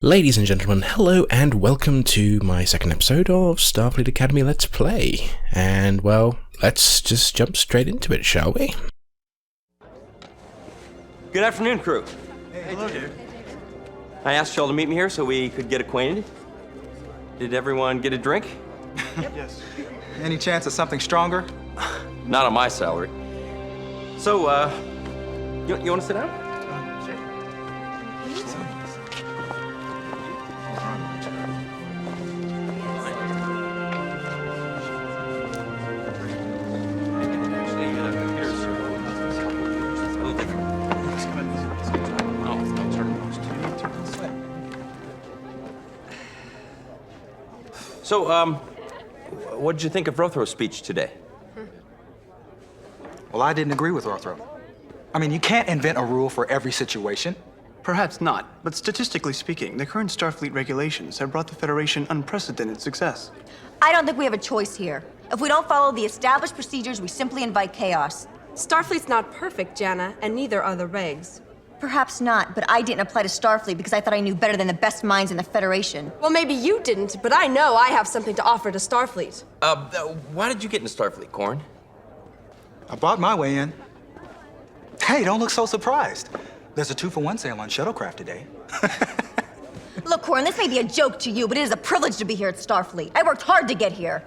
Ladies and gentlemen, hello and welcome to my second episode of Starfleet Academy Let's Play. And well, let's just jump straight into it, shall we? Good afternoon, crew. Hey, hello, dude. I asked y'all to meet me here so we could get acquainted. Did everyone get a drink? Yes. Any chance of something stronger? Not on my salary. So, you want to sit down? So, what did you think of Rothro's speech today? Well, I didn't agree with Rothro. I mean, you can't invent a rule for every situation. Perhaps not, but statistically speaking, the current Starfleet regulations have brought the Federation unprecedented success. I don't think we have a choice here. If we don't follow the established procedures, we simply invite chaos. Starfleet's not perfect, Jana, and neither are the regs. Perhaps not, but I didn't apply to Starfleet because I thought I knew better than the best minds in the Federation. Well, maybe you didn't, but I know I have something to offer to Starfleet. Why did you get into Starfleet, Corn? I bought my way in. Hey, don't look so surprised. There's a 2-for-1 sale on shuttlecraft today. Look, Corin, this may be a joke to you, but it is a privilege to be here at Starfleet. I worked hard to get here.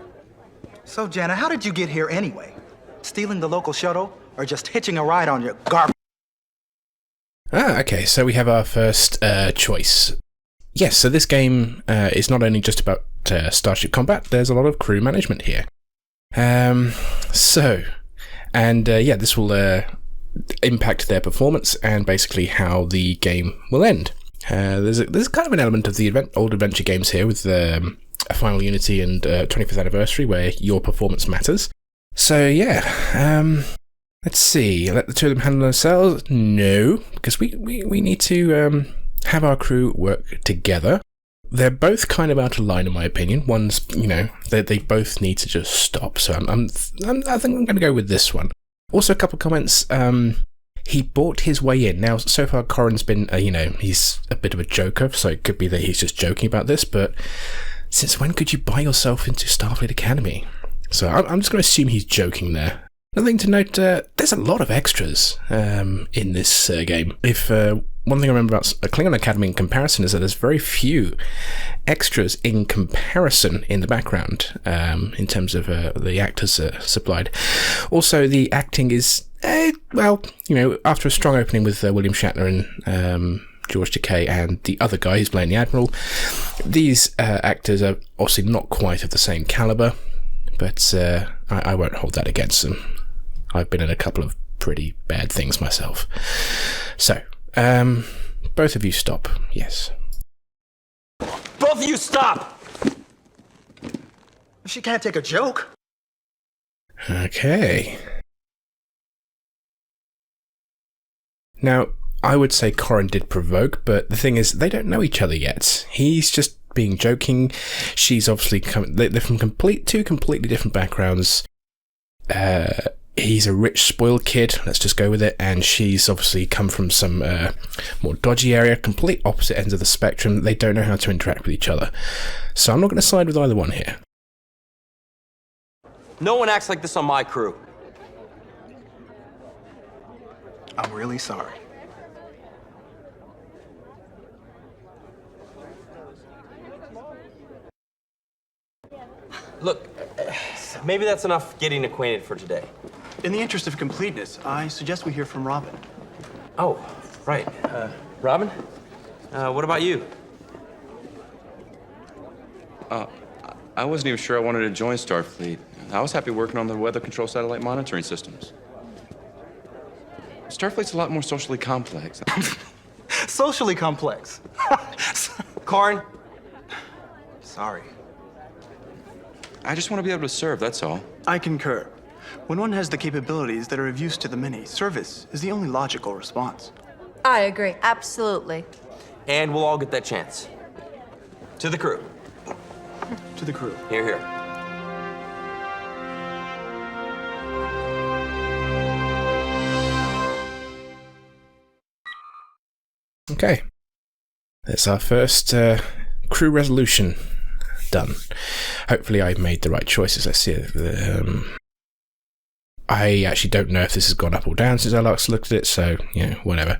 So, Jana, how did you get here anyway? Stealing the local shuttle or just hitching a ride on your garbage? Okay, so we have our first choice. Yes, so this game is not only just about starship combat, there's a lot of crew management here. This will impact their performance and basically how the game will end. There's kind of an element of the old adventure games here with a Final Unity and 25th Anniversary where your performance matters. So yeah, let's see, let the two of them handle themselves? No, because we need to have our crew work together. They're both kind of out of line in my opinion. One's, they both need to just stop. So I think I'm going to go with this one. Also a couple of comments. He bought his way in. Now, so far Corin's been, he's a bit of a joker, so it could be that he's just joking about this, but since when could you buy yourself into Starfleet Academy? So I'm just going to assume he's joking there. Another thing to note, there's a lot of extras in this game. If one thing I remember about Klingon Academy in comparison is that there's very few extras in comparison in the background in terms of the actors supplied. Also, the acting is, after a strong opening with William Shatner and George Takei and the other guy who's playing the Admiral, these actors are obviously not quite of the same caliber, but I won't hold that against them. I've been in a couple of pretty bad things myself. So, both of you stop, yes. Both of you stop! She can't take a joke. Okay. Now, I would say Corin did provoke, but the thing is, they don't know each other yet. He's just being joking. She's obviously they're from two completely different backgrounds. He's a rich, spoiled kid, let's just go with it, and she's obviously come from some more dodgy area, complete opposite ends of the spectrum. They don't know how to interact with each other. So I'm not going to side with either one here. No one acts like this on my crew. I'm really sorry. Look, maybe that's enough getting acquainted for today. In the interest of completeness, I suggest we hear from Robin. Oh, right. Robin? What about you? I wasn't even sure I wanted to join Starfleet. I was happy working on the weather control satellite monitoring systems. Starfleet's a lot more socially complex. Socially complex. Corn? Sorry. I just want to be able to serve, that's all. I concur. When one has the capabilities that are of use to the many, service is the only logical response. I agree. Absolutely. And we'll all get that chance. To the crew. To the crew. Here, here. Okay. That's our first crew resolution done. Hopefully I've made the right choices. Let's see. I actually don't know if this has gone up or down since I last looked at it, so, whatever.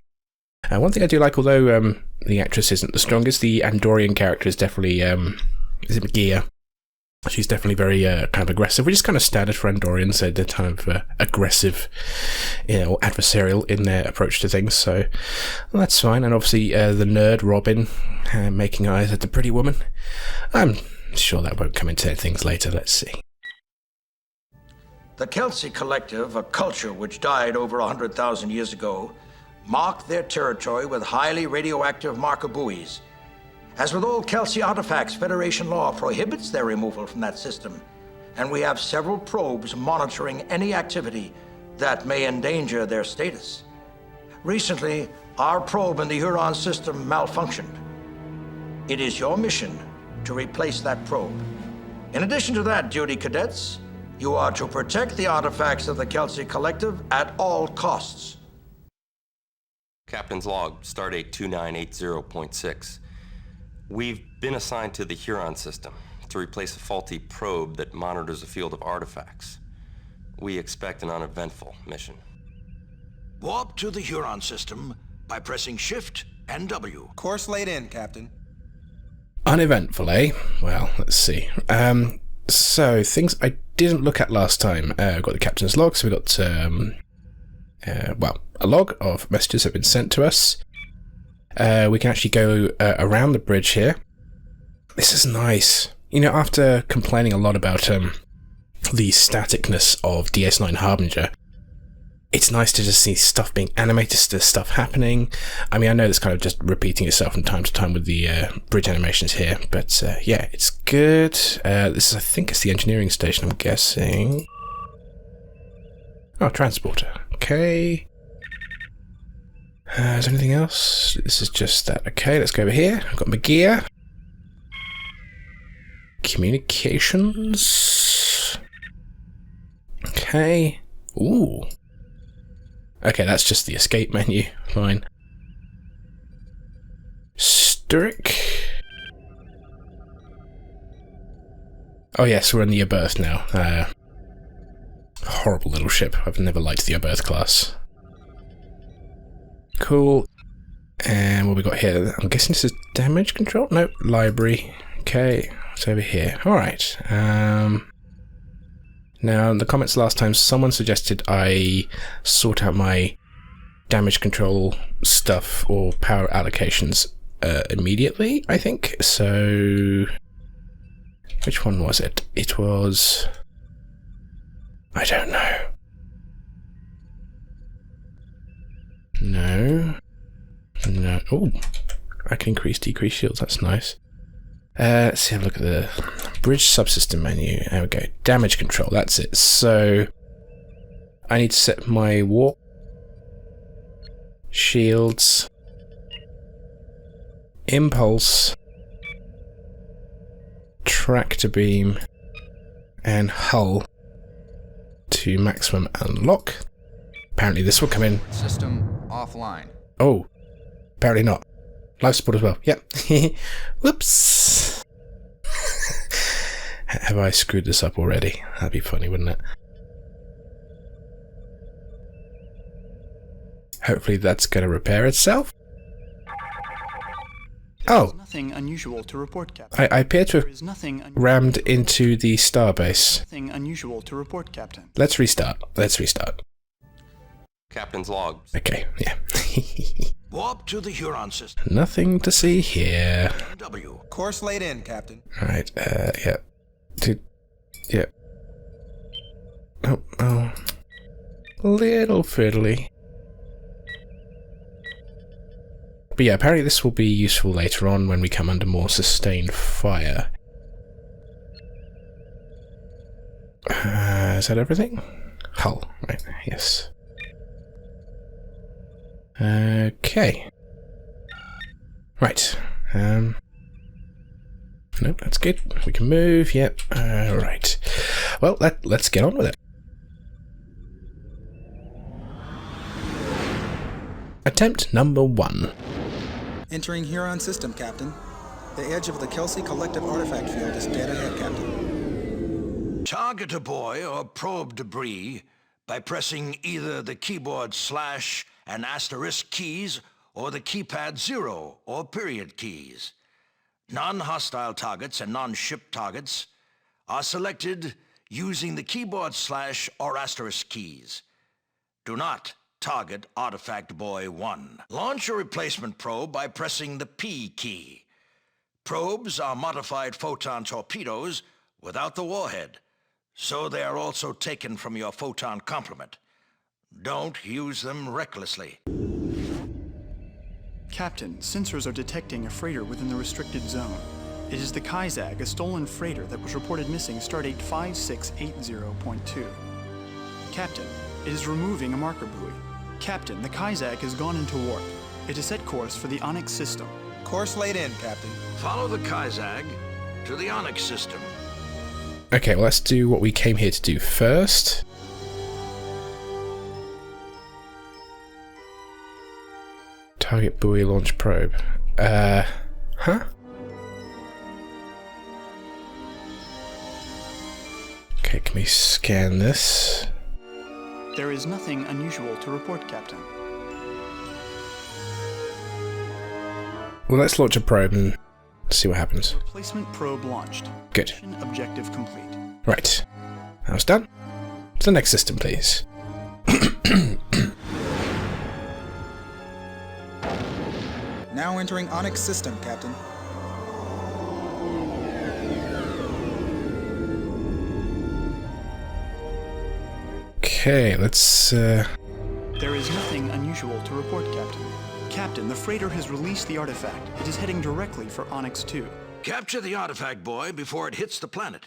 One thing I do like, although the actress isn't the strongest, the Andorian character is definitely, is it McGear? She's definitely very kind of aggressive, which is kind of standard for Andorians, so they're kind of aggressive, or adversarial in their approach to things, so that's fine. And obviously the nerd Robin making eyes at the pretty woman. I'm sure that won't come into things later. Let's see. The Kelsey Collective, a culture which died over 100,000 years ago, marked their territory with highly radioactive marker buoys. As with all Kelsey artifacts, Federation law prohibits their removal from that system, and we have several probes monitoring any activity that may endanger their status. Recently, our probe in the Huron system malfunctioned. It is your mission to replace that probe. In addition to that, duty cadets, you are to protect the artifacts of the Kelsey Collective at all costs. Captain's log, stardate 2980.6. We've been assigned to the Huron system to replace a faulty probe that monitors a field of artifacts. We expect an uneventful mission. Warp to the Huron system by pressing Shift and W. Course laid in, Captain. Uneventful, eh? Well, let's see. So, things I didn't look at last time. We've got the captain's log, so we've got, a log of messages that have been sent to us. We can actually go around the bridge here. This is nice. After complaining a lot about the staticness of DS9 Harbinger, it's nice to just see stuff being animated, stuff happening. I mean, I know it's kind of just repeating itself from time to time with the bridge animations here, but yeah, it's good. This is, I think it's the engineering station, I'm guessing. Oh, transporter. Okay. Is there anything else? This is just that. Okay, let's go over here. I've got my gear. Communications. Okay. Ooh. Okay, that's just the escape menu. Fine. Sturrock. Oh yes, we're in the Aberth now. Horrible little ship. I've never liked the Aberth class. Cool. And what we got here? I'm guessing this is damage control? Nope. Library. Okay. What's over here? Alright. Now, in the comments last time, someone suggested I sort out my damage control stuff or power allocations immediately, I think. So, which one was it? It was... I don't know. No. Oh, I can decrease shields. That's nice. Let's have a look at the bridge subsystem menu. There we go. Damage control. That's it. So I need to set my warp shields, impulse, tractor beam, and hull to maximum unlock. Apparently this will come in. System offline. Oh, apparently not. Life support as well. Yep. Whoops. Have I screwed this up already? That'd be funny, wouldn't it? Hopefully that's going to repair itself. Oh. Nothing unusual to report, Captain. I appear to have rammed into the starbase. Nothing unusual to report, Captain. Let's restart. Captain's log. Okay, yeah. Warp to the Huron system. Nothing to see here. W. Course laid in, Captain. Right, yeah. Yeah. Oh. Little fiddly. But yeah, apparently this will be useful later on when we come under more sustained fire. Is that everything? Hull, right, yes. Okay. Right. Nope, that's good. We can move, yep. Right. Well, let's get on with it. Attempt number 1. Entering Huron system, Captain. The edge of the Kelsey collective artifact field is dead ahead, Captain. Target a buoy or probe debris by pressing either the keyboard / and asterisk keys or the keypad 0 or period keys. Non-hostile targets and non-ship targets are selected using the keyboard / or asterisk keys. Do not target Artifact Buoy 1. Launch a replacement probe by pressing the P key. Probes are modified photon torpedoes without the warhead, so they are also taken from your photon complement. Don't use them recklessly. Captain, sensors are detecting a freighter within the restricted zone. It is the Kaizag, a stolen freighter that was reported missing stardate 5680.2. Captain, it is removing a marker buoy. Captain, the Kaizag has gone into warp. It is set course for the Onyx system. Course laid in, Captain. Follow the Kaizag to the Onyx system. Okay, well, let's do what we came here to do first. Target buoy launch probe. Huh? Okay, can we scan this? There is nothing unusual to report, Captain. Well, let's launch a probe and see what happens. Replacement probe launched. Good. Mission objective complete. Right. That was done. To the next system, please. Now entering Onyx system, Captain. Okay, let's There is nothing unusual to report, Captain. Captain, the freighter has released the artifact. It is heading directly for Onyx 2. Capture the artifact buoy before it hits the planet.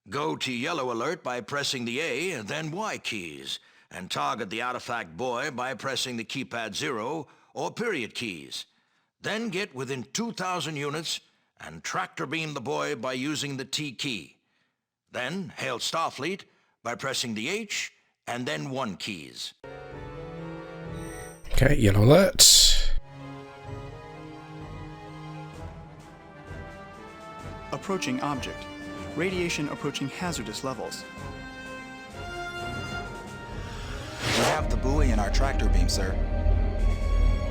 Go to yellow alert by pressing the A and then Y keys, and target the artifact buoy by pressing the keypad 0 or period keys. Then get within 2,000 units and tractor beam the buoy by using the T key. Then hail Starfleet by pressing the H and then 1 keys. Okay, yellow alert. Approaching object. Radiation approaching hazardous levels. We have the buoy in our tractor beam, sir.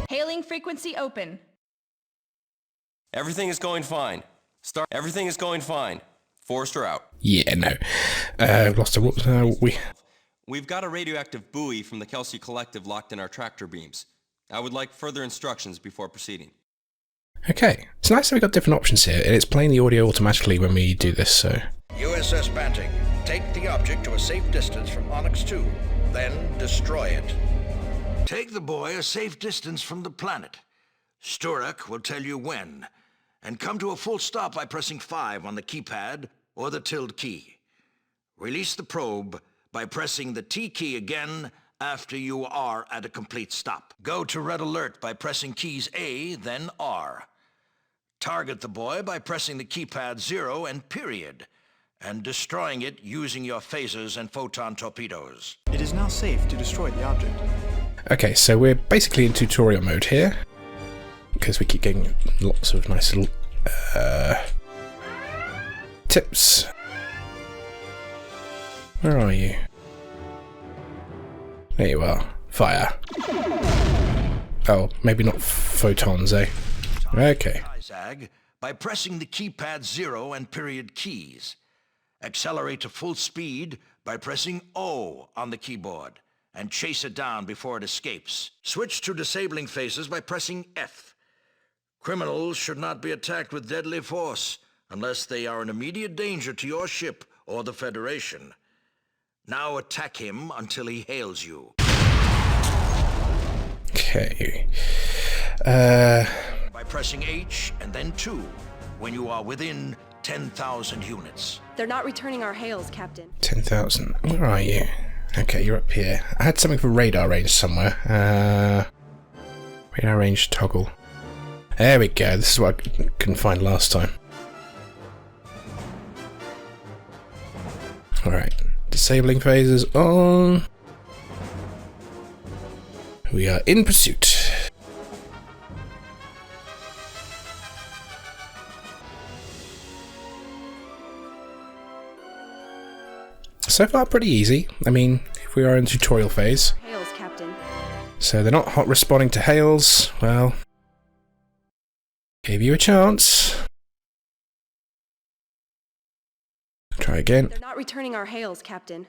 Hailing frequency open. Everything is going fine. Everything is going fine. Forrester out. Yeah, no. Lost a... We've got a radioactive buoy from the Kelsey Collective locked in our tractor beams. I would like further instructions before proceeding. Okay, it's nice that we've got different options here, and it's playing the audio automatically when we do this, so... USS Banting, take the object to a safe distance from Onyx 2, then destroy it. Take the buoy a safe distance from the planet. Sturek will tell you when, and come to a full stop by pressing 5 on the keypad or the tilde key. Release the probe by pressing the T key again after you are at a complete stop. Go to red alert by pressing keys A, then R. Target the buoy by pressing the keypad 0 and period, and destroying it using your phasers and photon torpedoes. It is now safe to destroy the object. Okay, so we're basically in tutorial mode here, because we keep getting lots of nice little tips. Where are you? There you are. Fire. Oh, maybe not photons, eh? Okay. Zag by pressing the keypad 0 and period keys. Accelerate to full speed by pressing O on the keyboard and chase it down before it escapes. Switch to disabling phases by pressing F. Criminals should not be attacked with deadly force unless they are an immediate danger to your ship or the Federation. Now attack him until he hails you. Okay. By pressing H and then 2 when you are within 10,000 units. They're not returning our hails, Captain. 10,000. Where are you? Okay, you're up here. I had something for radar range somewhere. Radar range toggle. There we go. This is what I couldn't find last time. Alright. Disabling phasers on. We are in pursuit. So far, pretty easy. I mean, if we are in tutorial phase. Hails, Captain. So they're not hot responding to hails. Well, gave you a chance. Try again. They're not returning our hails, Captain.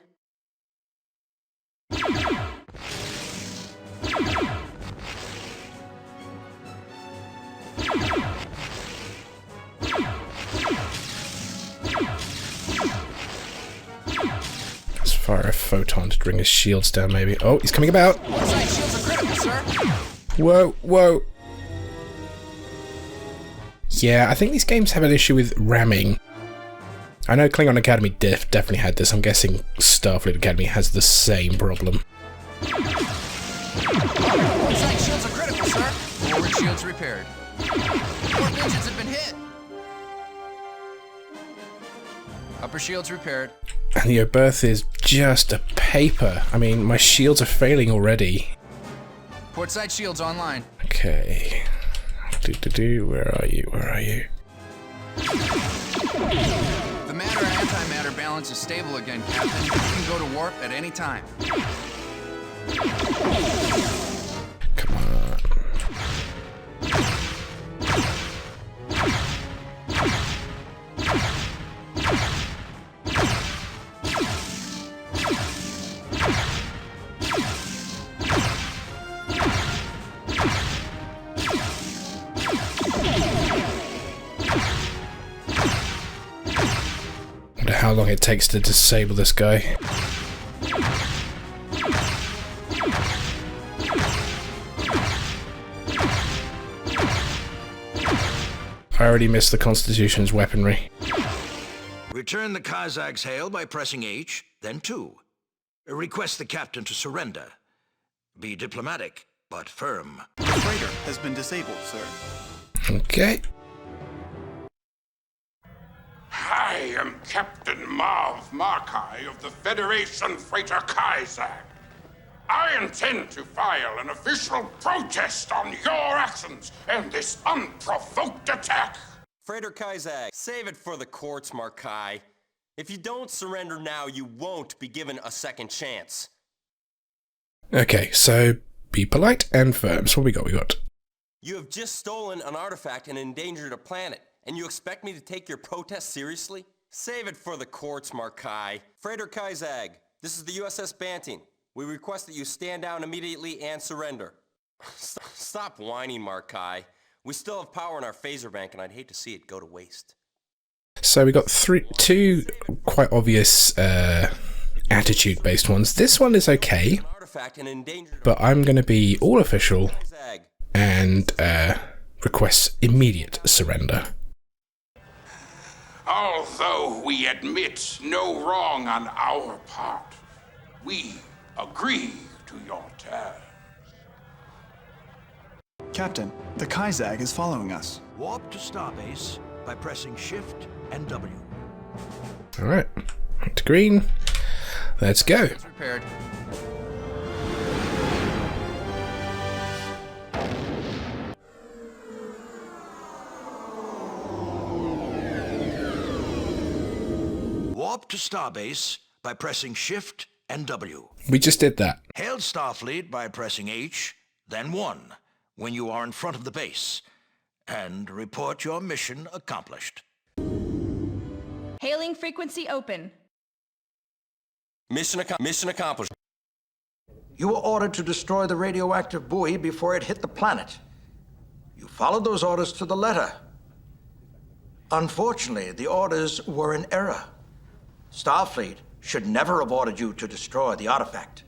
Let's fire a photon to bring his shields down, maybe. Oh, he's coming about. Shields are critical, sir. Whoa, whoa. Yeah, I think these games have an issue with ramming. I know Klingon Academy definitely had this. I'm guessing Starfleet Academy has the same problem. Port side shields are critical, sir. Forward shields repaired. Port engines have been hit. Upper shields repaired. And your berth is just a paper. I mean, my shields are failing already. Port side shields online. Okay. Where are you? Where are you? The matter and antimatter balance is stable again, Captain. You can go to warp at any time. Come on. Wonder how long it takes to disable this guy. I already missed the Constitution's weaponry. Return the Kazak's hail by pressing H, then 2. Request the captain to surrender. Be diplomatic, but firm. The freighter has been disabled, sir. Okay. I am Captain Marv Markai of the Federation freighter Kazak. I intend to file an official protest on your actions and this unprovoked attack. Freighter Kazak, save it for the courts, Markai. If you don't surrender now, you won't be given a second chance. Okay, so be polite and firm. So what we got? You have just stolen an artifact and endangered a planet, and you expect me to take your protest seriously? Save it for the courts, Markai. Freighter Kazak, this is the USS Banting. We request that you stand down immediately and surrender. Stop whining, Markai. We still have power in our phaser bank, and I'd hate to see it go to waste. So we got two quite obvious attitude-based ones. This one is okay, but I'm going to be all official and request immediate surrender. Although we admit no wrong on our part, we agree to your terms. Captain, the Kazak is following us. Warp to starbase by pressing Shift and W. Alright, to green. Let's go. Repaired. Warp to starbase by pressing Shift and W. We just did that. Hail Starfleet by pressing H, then 1, when you are in front of the base. And report your mission accomplished. Hailing frequency open. Mission accomplished. You were ordered to destroy the radioactive buoy before it hit the planet. You followed those orders to the letter. Unfortunately, the orders were in error. Starfleet should never have ordered you to destroy the artifact.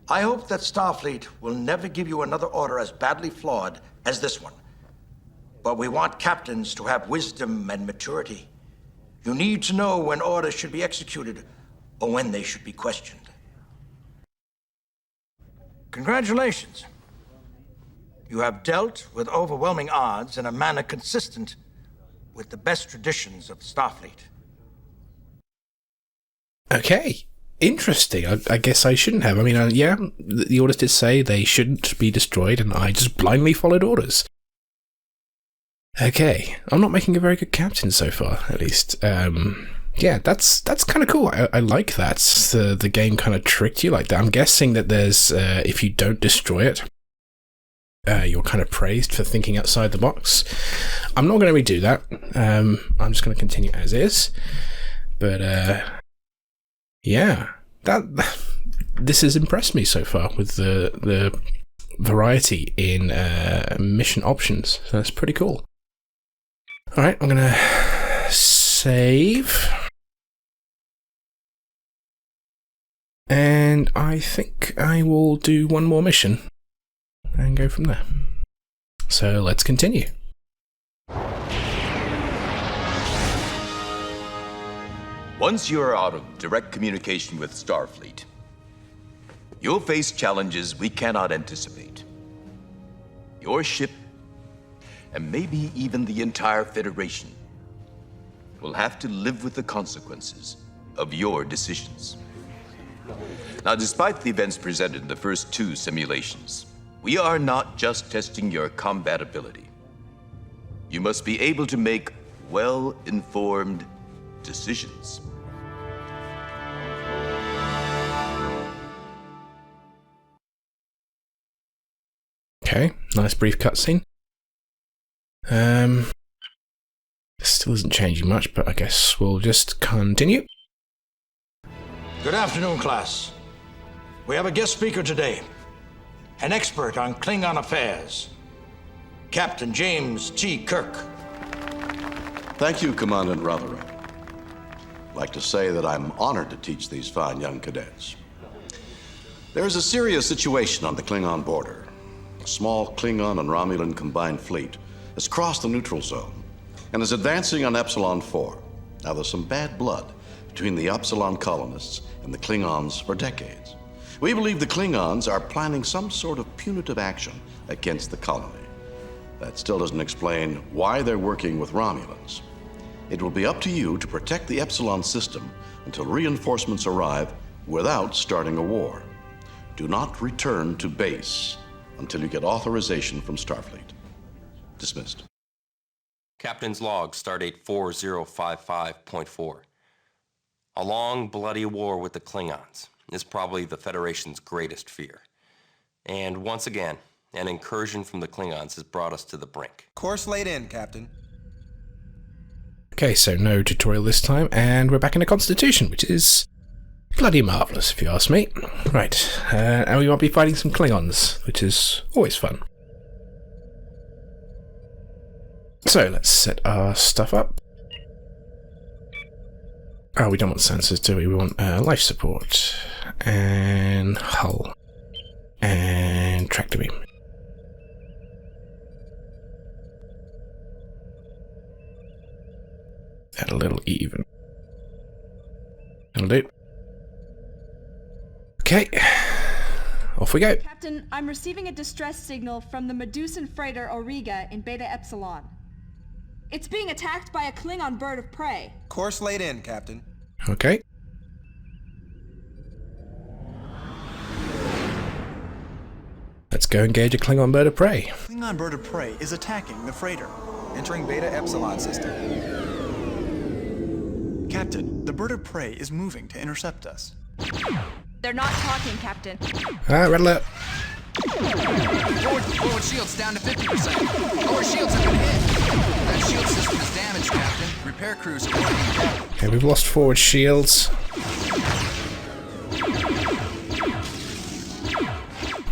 I hope that Starfleet will never give you another order as badly flawed as this one. But we want captains to have wisdom and maturity. You need to know when orders should be executed or when they should be questioned. Congratulations. You have dealt with overwhelming odds in a manner consistent with the best traditions of Starfleet. Okay. Interesting. I guess I shouldn't have. I mean, yeah, the orders did say they shouldn't be destroyed, and I just blindly followed orders. Okay. I'm not making a very good captain so far, at least. Yeah, that's kind of cool. I like that. The game kind of tricked you like that. I'm guessing that there's, if you don't destroy it, you're kind of praised for thinking outside the box. I'm not going to redo that. I'm just going to continue as is. But, yeah, this has impressed me so far with the variety in mission options. So that's pretty cool. All right, I'm going to save. And I think I will do one more mission and go from there. So let's continue. Once you are out of direct communication with Starfleet, you'll face challenges we cannot anticipate. Your ship, and maybe even the entire Federation, will have to live with the consequences of your decisions. Now, despite the events presented in the first 2 simulations, we are not just testing your combat ability. You must be able to make well-informed decisions. Okay, nice brief cutscene. This still isn't changing much, but I guess we'll just continue. Good afternoon, class. We have a guest speaker today, an expert on Klingon affairs, Captain James T. Kirk. Thank you, Commandant Rotherham. I'd like to say that I'm honored to teach these fine young cadets. There is a serious situation on the Klingon border. A small Klingon and Romulan combined fleet has crossed the neutral zone and is advancing on Epsilon 4. Now, there's some bad blood between the Epsilon colonists and the Klingons for decades. We believe the Klingons are planning some sort of punitive action against the colony. That still doesn't explain why they're working with Romulans. It will be up to you to protect the Epsilon system until reinforcements arrive without starting a war. Do not return to base until you get authorization from Starfleet. Dismissed. Captain's log, stardate 4055.4. A long, bloody war with the Klingons is probably the Federation's greatest fear. And once again, an incursion from the Klingons has brought us to the brink. Course laid in, Captain. Okay, so no tutorial this time, and we're back in the Constitution, which is bloody marvellous, if you ask me. Right, and we might be fighting some Klingons, which is always fun. So let's set our stuff up. Oh, we don't want sensors, do we? We want life support, and hull, and tractor beam. Add a little even. That'll do. Okay, off we go. Captain, I'm receiving a distress signal from the Medusan freighter Auriga in Beta Epsilon. It's being attacked by a Klingon bird of prey. Course laid in, Captain. Okay. Let's go engage a Klingon bird of prey. Klingon bird of prey is attacking the freighter. Entering Beta Epsilon system. Captain, the bird of prey is moving to intercept us. They're not talking, Captain. Red alert. Forward shields down to 50%. Lower shields have been hit. That shield system is damaged, Captain. Repair crews are working. Okay, we've lost forward shields.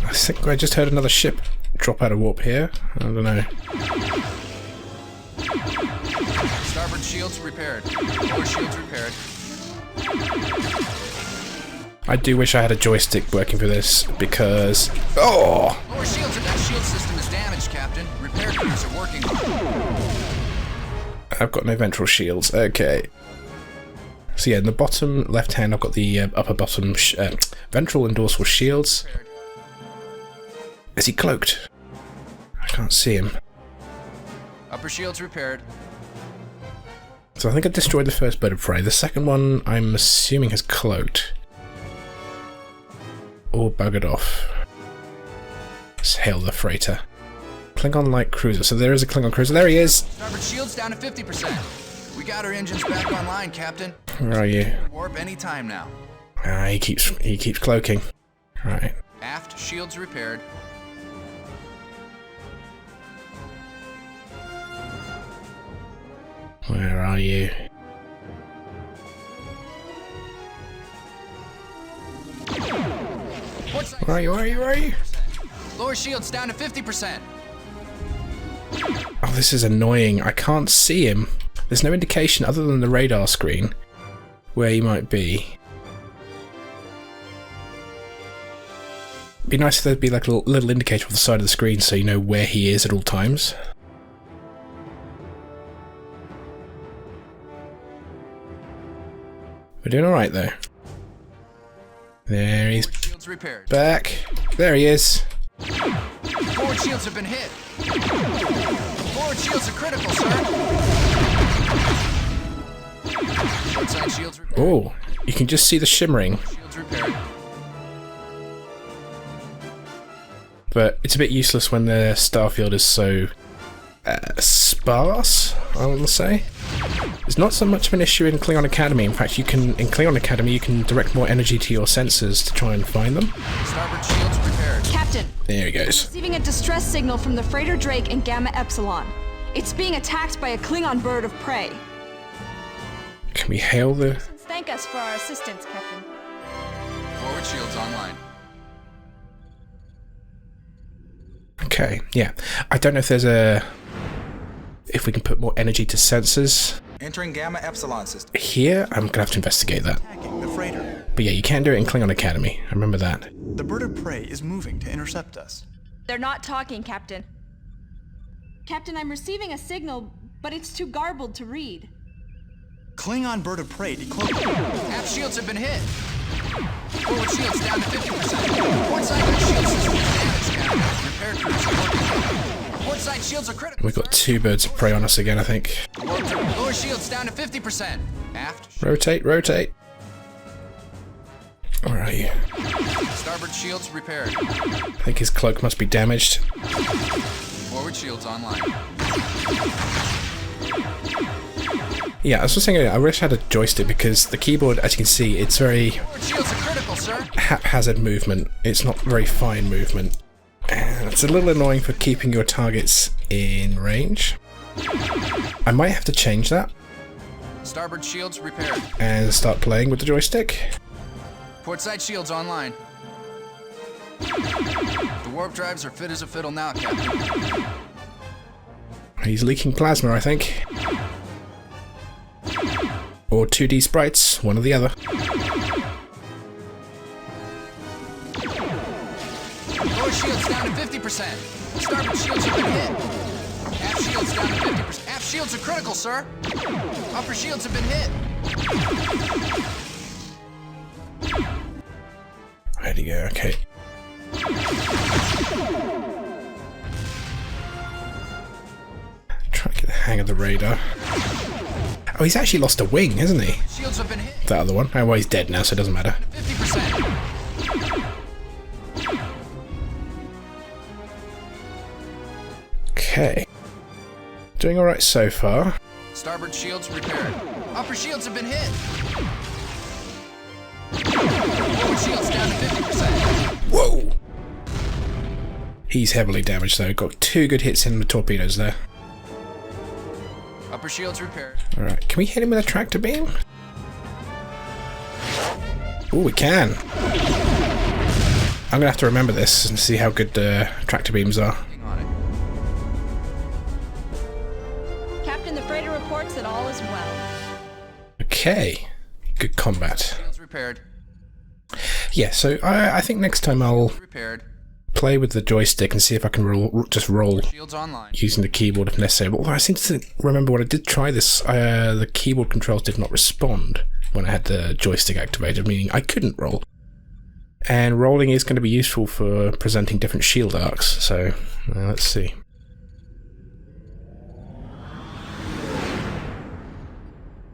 I think I just heard another ship drop out of warp here. I don't know. Starboard shields repaired. Lower shields repaired. I do wish I had a joystick working for this, because... Oh! Lower shields, that shield system is damaged, Captain. Repair crews are working. I've got no ventral shields. Okay. So yeah, in the bottom left hand I've got the upper bottom ventral and dorsal shields. Is he cloaked? I can't see him. Upper shields repaired. So I think I destroyed the first bird of prey. The second one I'm assuming has cloaked. Or buggered off. Let's hail the freighter. Klingon light cruiser. So there is a Klingon cruiser. There he is! Starboard shields down to 50%. We got our engines back online, Captain. Where are you? Warp anytime now. Ah, he keeps cloaking. Right. Aft, shields repaired. Where are you? Where are you? Where are you? Where are you? Lower shields down to 50%. Oh, this is annoying. I can't see him. There's no indication other than the radar screen where he might be. It'd be nice if there'd be like a little indicator on the side of the screen so you know where he is at all times. We're doing alright though. There he's back. There he is. Forward shields have been hit. Forward shields are critical, sir. Port side shields repaired. Oh, you can just see the shimmering. Shields repaired. But it's a bit useless when the starfield is so sparse, I want to say. It's not so much of an issue in Klingon Academy. In fact, in Klingon Academy you can direct more energy to your sensors to try and find them. Starboard shields repaired. Captain. There he goes. Receiving a distress signal from the freighter Drake in Gamma Epsilon. It's being attacked by a Klingon bird of prey. Can we hail the... Thank us for our assistance, Captain. Forward shields online. Okay, yeah. I don't know if there's if we can put more energy to sensors. Entering Gamma Epsilon system. Here, I'm gonna have to investigate that. Attacking the freighter. But yeah, you can do it in Klingon Academy. I remember that. The bird of prey is moving to intercept us. They're not talking, Captain. Captain, I'm receiving a signal, but it's too garbled to read. Klingon bird of prey decloaked. Aft shields have been hit. Forward shields down to 50%. Port side shield system is damaged, Captain. Repair crews are working. Port side shields are critical. We've got two birds of prey on us again, I think. Lower shields down to 50%. Aft. Rotate, rotate. Where are you? Starboard shields repaired. I think his cloak must be damaged. Forward shields online. Yeah, I was just saying I wish I had a joystick because the keyboard, as you can see, it's very Shields are critical, sir. haphazard movement. It's not very fine movement. And it's a little annoying for keeping your targets in range. I might have to change that Starboard shields repaired. and start playing with the joystick. Port side shields online. The warp drives are fit as a fiddle now, Captain. He's leaking plasma, I think. Or 2D sprites, one or the other. Lower shields down to 50%. Starboard shields have been hit. Aft shields down to 50%. Aft shields are critical, sir. Upper shields have been hit. There you go, okay. Try to get the hang of the radar. Oh, he's actually lost a wing, hasn't he? Shields have been hit. That other one. Oh, well, he's dead now, so it doesn't matter. 50%. Okay. Doing alright so far. Starboard shields repaired. Upper shields have been hit. Lower shields down to 50%. Whoa! He's heavily damaged though. Got two good hits in the torpedoes there. Upper shields repaired. Alright, can we hit him with a tractor beam? Oh, we can. I'm gonna have to remember this and see how good tractor beams are. Captain, the freighter reports that all is well. Okay. Good combat. Shields repaired. Yeah, so I think next time I'll Repaired. play with the joystick and see if I can roll Shields online. using the keyboard if necessary. But I seem to remember when I did try this, the keyboard controls did not respond when I had the joystick activated, meaning I couldn't roll. And rolling is going to be useful for presenting different shield arcs, so let's see.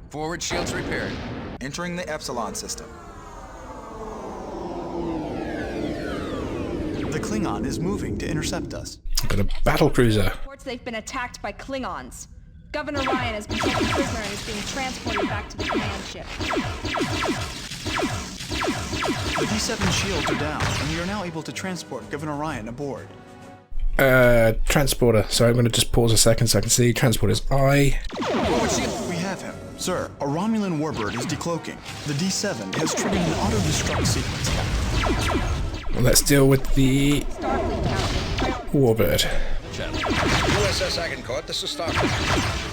Forward shields repaired. Entering the Epsilon system. The Klingon is moving to intercept us. I've got a battle cruiser. Reports they've been attacked by Klingons. Governor Ryan has been taken prisoner and is being transported back to the command ship. The D7 shields are down, and we are now able to transport Governor Ryan aboard. Transporter. So I'm going to just pause a second so I can see. Transporter's I. We have him. Sir, a Romulan warbird is decloaking. The D7 has triggered an auto-destruct sequence. Well, let's deal with the warbird. USS Agincourt, this is Starfleet.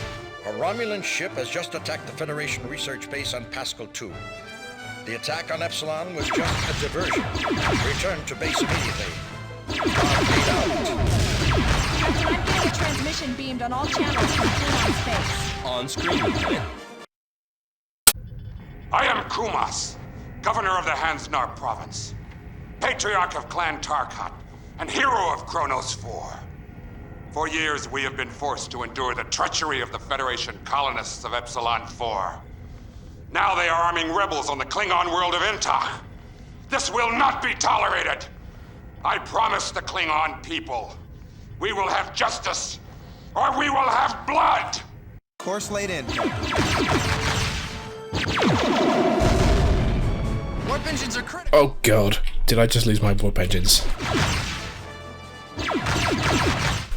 A Romulan ship has just attacked the Federation research base on Pascal 2. The attack on Epsilon was just a diversion. Return to base immediately. Starfleet out. Captain, I'm getting a transmission beamed on all channels from Klingon space. On screen, Lieutenant. I am Kumas, governor of the Hansnar province, patriarch of Clan Tarkat, and hero of Kronos 4. For years, we have been forced to endure the treachery of the Federation colonists of Epsilon 4. Now they are arming rebels on the Klingon world of Inta. This will not be tolerated. I promise the Klingon people, we will have justice, or we will have blood! Course laid in. Warp engines are critical. Oh god, did I just lose my warp engines?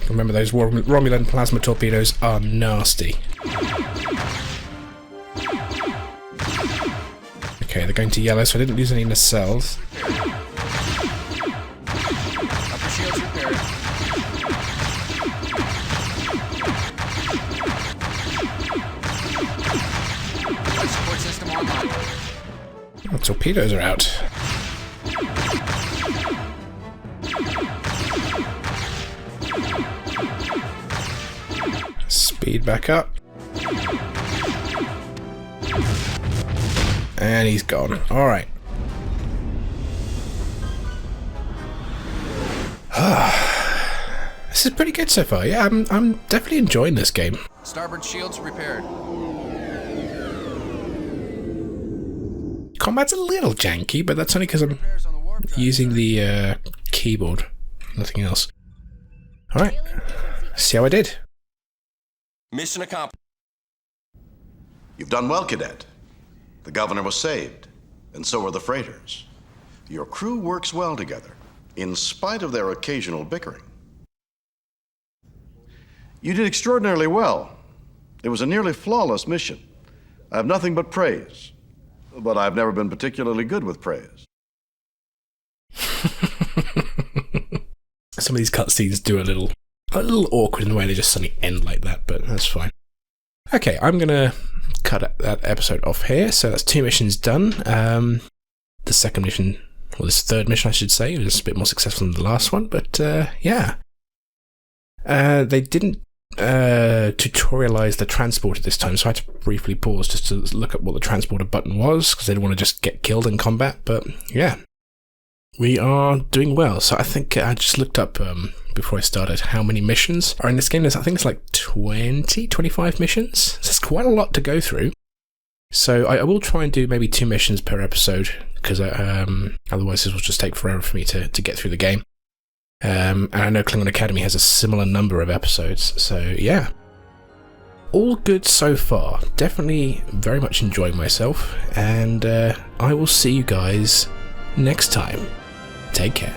Remember, those Romulan plasma torpedoes are nasty. Okay, they're going to yellow, so I didn't lose any nacelles. Upper shields repaired. Life support system online. Oh, torpedoes are out. Speed back up. And he's gone. Alright. This is pretty good so far. Yeah, I'm definitely enjoying this game. Starboard shields repaired. Combat's a little janky, but that's only because I'm using the keyboard. Nothing else. Alright. See how I did. Mission accomplished. You've done well, Cadet. The governor was saved, and so were the freighters. Your crew works well together, in spite of their occasional bickering. You did extraordinarily well. It was a nearly flawless mission. I have nothing but praise, but I've never been particularly good with praise. Some of these cutscenes do a little awkward in the way they just suddenly end like that, but that's fine. Okay, I'm gonna cut that episode off here. So that's 2 missions done. The second mission, or this third mission I should say, was a bit more successful than the last one, but yeah. They didn't tutorialize the transporter this time, so I had to briefly pause just to look at what the transporter button was, because I didn't want to just get killed in combat, but yeah. We are doing well. So I think I just looked up before I started how many missions are in this game. I think it's like 25 missions. So it's quite a lot to go through. So I will try and do maybe 2 missions per episode, because otherwise this will just take forever for me to get through the game. And I know Klingon Academy has a similar number of episodes. So yeah. All good so far. Definitely very much enjoying myself. And I will see you guys next time. Take care.